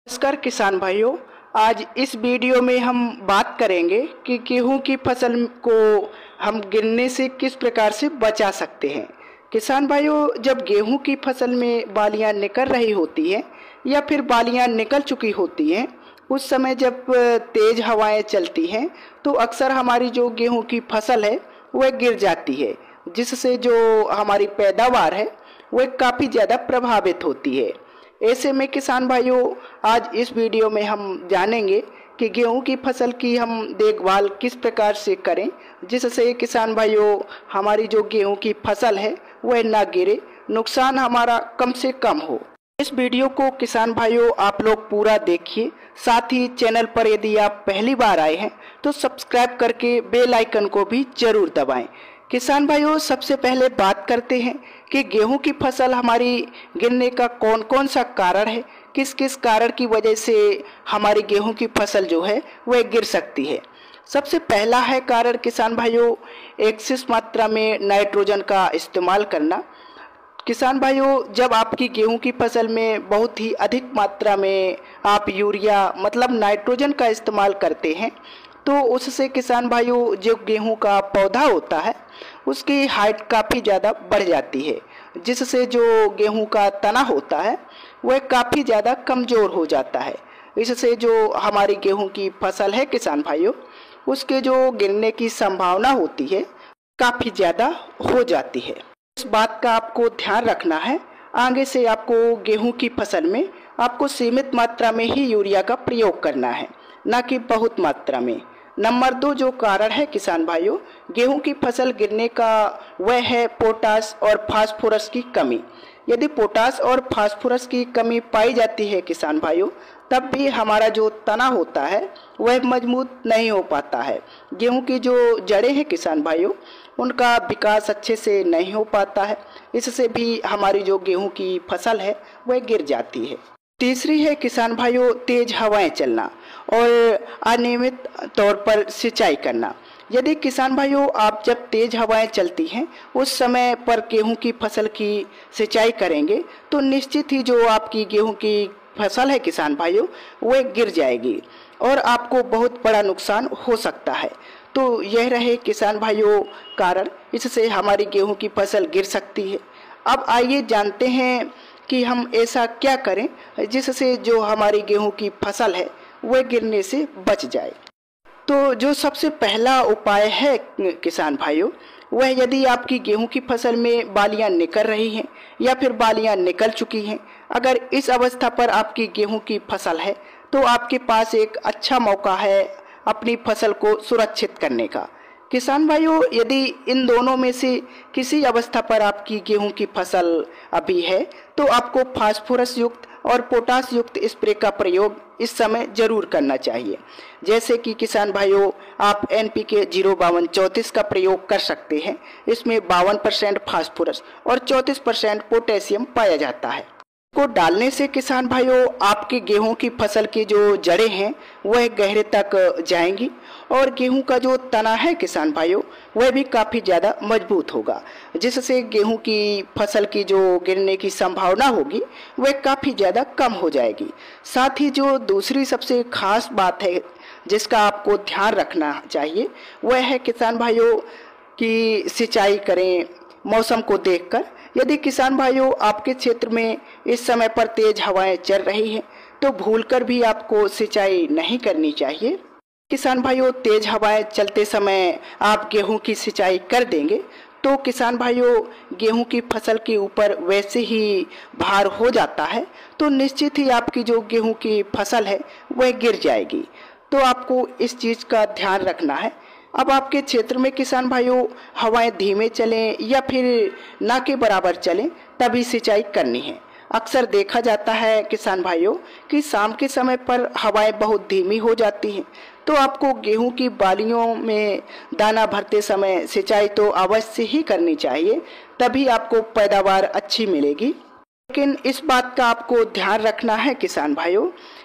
नमस्कार किसान भाइयों। आज इस वीडियो में हम बात करेंगे कि गेहूं की फसल को हम गिरने से किस प्रकार से बचा सकते हैं। किसान भाइयों, जब गेहूं की फसल में बालियां निकल रही होती हैं या फिर बालियां निकल चुकी होती हैं, उस समय जब तेज हवाएं चलती हैं तो अक्सर हमारी जो गेहूं की फसल है वह गिर जाती है, जिससे जो हमारी पैदावार है वह काफ़ी ज़्यादा प्रभावित होती है। ऐसे में किसान भाइयों, आज इस वीडियो में हम जानेंगे कि गेहूं की फसल की हम देखभाल किस प्रकार से करें, जिससे किसान भाइयों हमारी जो गेहूं की फसल है वह ना गिरे, नुकसान हमारा कम से कम हो। इस वीडियो को किसान भाइयों आप लोग पूरा देखिए। साथ ही चैनल पर यदि आप पहली बार आए हैं तो सब्सक्राइब करके बेल आइकन को भी जरूर दबाएं। किसान भाइयों, सबसे पहले बात करते हैं कि गेहूं की फसल हमारी गिरने का कौन कौन सा कारण है, किस किस कारण की वजह से हमारी गेहूं की फसल जो है वह गिर सकती है। सबसे पहला है कारण किसान भाइयों, एक्सेस मात्रा में नाइट्रोजन का इस्तेमाल करना। किसान भाइयों, जब आपकी गेहूं की फसल में बहुत ही अधिक मात्रा में आप यूरिया मतलब नाइट्रोजन का इस्तेमाल करते हैं तो उससे किसान भाइयों जो गेहूं का पौधा होता है उसकी हाइट काफ़ी ज़्यादा बढ़ जाती है, जिससे जो गेहूं का तना होता है वह काफ़ी ज़्यादा कमज़ोर हो जाता है। इससे जो हमारी गेहूं की फसल है किसान भाइयों, उसके जो गिरने की संभावना होती है काफ़ी ज़्यादा हो जाती है। इस बात का आपको ध्यान रखना है। आगे से आपको गेहूं की फसल में आपको सीमित मात्रा में ही यूरिया का प्रयोग करना है, ना कि बहुत मात्रा में। नंबर 2 जो कारण है किसान भाइयों गेहूं की फसल गिरने का, वह है पोटास और फास्फोरस की कमी। यदि पोटास और फास्फोरस की कमी पाई जाती है किसान भाइयों, तब भी हमारा जो तना होता है वह मजबूत नहीं हो पाता है। गेहूं की जो जड़ें हैं किसान भाइयों, उनका विकास अच्छे से नहीं हो पाता है। इससे भी हमारी जो गेहूं की फसल है वह गिर जाती है। तीसरी है किसान भाइयों तेज हवाएं चलना और अनियमित तौर पर सिंचाई करना। यदि किसान भाइयों आप जब तेज हवाएं चलती हैं उस समय पर गेहूं की फसल की सिंचाई करेंगे तो निश्चित ही जो आपकी गेहूं की फसल है किसान भाइयों वह गिर जाएगी और आपको बहुत बड़ा नुकसान हो सकता है। तो यह रहे किसान भाइयों कारण, इससे हमारी गेहूं की फसल गिर सकती है। अब आइए जानते हैं कि हम ऐसा क्या करें जिससे जो हमारी गेहूं की फसल है वह गिरने से बच जाए। तो जो सबसे पहला उपाय है किसान भाइयों, वह यदि आपकी गेहूं की फसल में बालियां निकल रही हैं या फिर बालियां निकल चुकी हैं, अगर इस अवस्था पर आपकी गेहूं की फसल है तो आपके पास एक अच्छा मौका है अपनी फसल को सुरक्षित करने का। किसान भाइयों, यदि इन दोनों में से किसी अवस्था पर आपकी गेहूं की फसल अभी है तो आपको फास्फोरस युक्त और पोटास युक्त स्प्रे का प्रयोग इस समय जरूर करना चाहिए। जैसे कि किसान भाइयों आप NPK 05234 का प्रयोग कर सकते हैं। इसमें 52% फास्फोरस और 34% पोटेशियम पाया जाता है। को डालने से किसान भाइयों आपके गेहूं की फसल की जो जड़ें हैं वह गहरे तक जाएंगी और गेहूं का जो तना है किसान भाइयों वह भी काफ़ी ज़्यादा मजबूत होगा, जिससे गेहूं की फसल की जो गिरने की संभावना होगी वह काफ़ी ज़्यादा कम हो जाएगी। साथ ही जो दूसरी सबसे खास बात है जिसका आपको ध्यान रखना चाहिए वह है किसान भाइयों कि सिंचाई करें मौसम को देखकर। यदि किसान भाइयों आपके क्षेत्र में इस समय पर तेज हवाएं चल रही हैं तो भूलकर भी आपको सिंचाई नहीं करनी चाहिए। किसान भाइयों तेज हवाएं चलते समय आप गेहूं की सिंचाई कर देंगे तो किसान भाइयों गेहूं की फसल के ऊपर वैसे ही भार हो जाता है, तो निश्चित ही आपकी जो गेहूं की फसल है वह गिर जाएगी। तो आपको इस चीज़ का ध्यान रखना है। अब आपके क्षेत्र में किसान भाइयों हवाएं धीमे चलें या फिर ना के बराबर चलें तभी सिंचाई करनी है। अक्सर देखा जाता है किसान भाइयों कि शाम के समय पर हवाएं बहुत धीमी हो जाती हैं, तो आपको गेहूं की बालियों में दाना भरते समय सिंचाई तो अवश्य ही करनी चाहिए, तभी आपको पैदावार अच्छी मिलेगी। लेकिन इस बात का आपको ध्यान रखना है किसान भाइयों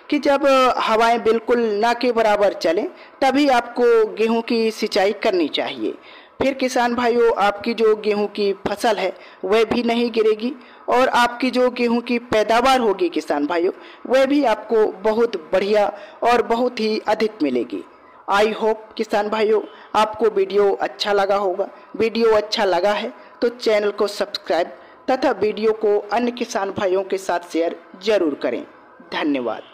कि जब हवाएं बिल्कुल ना के बराबर चलें तभी आपको गेहूं की सिंचाई करनी चाहिए। फिर किसान भाइयों आपकी जो गेहूं की फसल है वह भी नहीं गिरेगी और आपकी जो गेहूं की पैदावार होगी किसान भाइयों, वह भी आपको बहुत बढ़िया और बहुत ही अधिक मिलेगी। आई होप किसान भाइयों आपको वीडियो अच्छा लगा होगा। वीडियो अच्छा लगा है तो चैनल को सब्सक्राइब तथा वीडियो को अन्य किसान भाइयों के साथ शेयर जरूर करें। धन्यवाद।